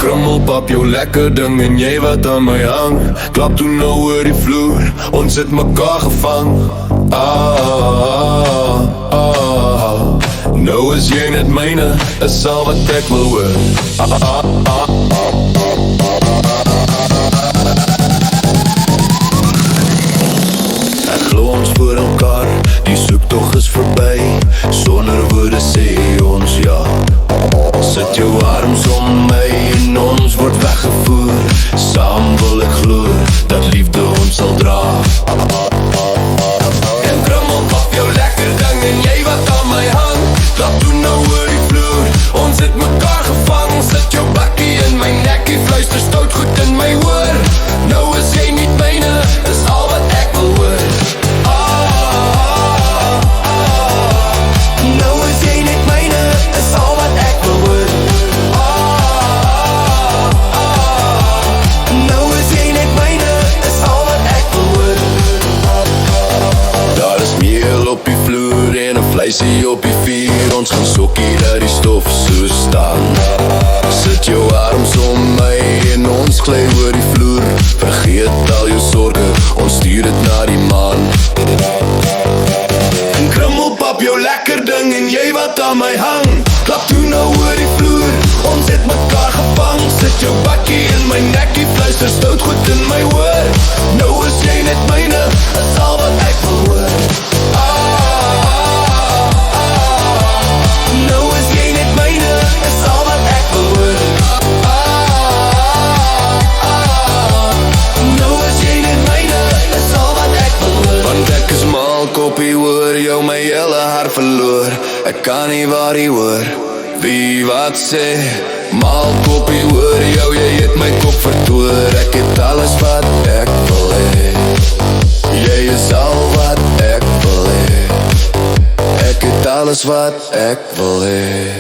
Krummelpap, jou lekker ding en jy wat aan my hang. Klap toe nou oor die vloer, ons het mekaar gevang. Nou is jy net myne, is al wat ek wil hoor. Ek glo ons voor elkaar, die soektog is verby. Sonder woorde sê ons ja. Sit jou arms om my en ons word weggevoer. Saam wil ek glo dat liefde ons sal dra. En krummelpap, jou lekker ding en jy wat aan my hang. Klap toe nou oor die vloer, ons het mekaar gevang. Sit jou bakkie in my nekkie, fluister stout goed in my oor. Nou is jy niet myne, is al wat ek wil hoor. Nou is jy net myne, is al wat ek wil hoor. Nou is jy net myne, is al wat ek wil hoor. Daar is meel op die vloer en 'n vleisie op die vuur. Ons gaan sokkie dat die stof so staan. Sit jou arms om my en ons gly oor die vloer. Vergeet al jou sorge, ons stuur dit na die maan. En krummelpap, jou lekker ding en jy wat aan my hang. Klap toe nou oor die vloer, ons het mekaar gevang. Sit jou bakkie in my nekkie, fluister stout goed in my oor. Nou is jy net myne, is al wat ek wil hoor. Nou is jy net myne, is al wat ek wil hoor. Nou is jy net myne, is al wat ek wil hoor. Want ek is mal koppie hoor, jou my hele hart verloor. Ek kan nie waar die hoor, wie wat sê. Mal koppie hoor, jou jy het my kop vertoor. Ek het alles wat ek wil hê. Jy is al wat ek wil hê. Ek het alles wat ek wil hê.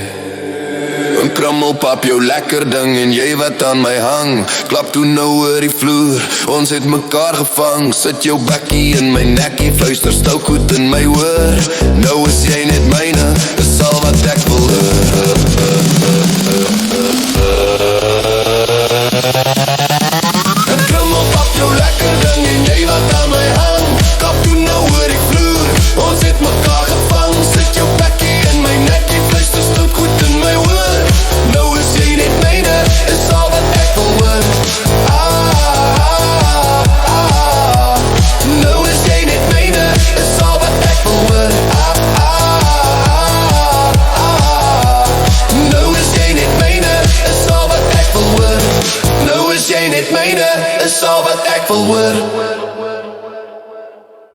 Een krummelpap, jou lekker ding en jy wat aan my hang. Klap toe nou oor die vloer, ons het mekaar gevang. Sit jou bakkie in my nekkie, fluister stout goed in my oor. Nou is jy net myne, is al wat ek wil hoor. Een krummelpap, jou lekker ding en jy wat aan my hang. Klap toe nou oor die vloer, ons het mekaar gevang. Sit jou bakkie in my nekkie, fluister stout goed in my oor. Nou is jy net myne, is al wat ek wil hoor. Nou is jy net myne, is al wat ek wil hoor. Nou is jy net myne, is al wat ek wil hoor. Nou is jy net myne, is al wat ek wil hoor.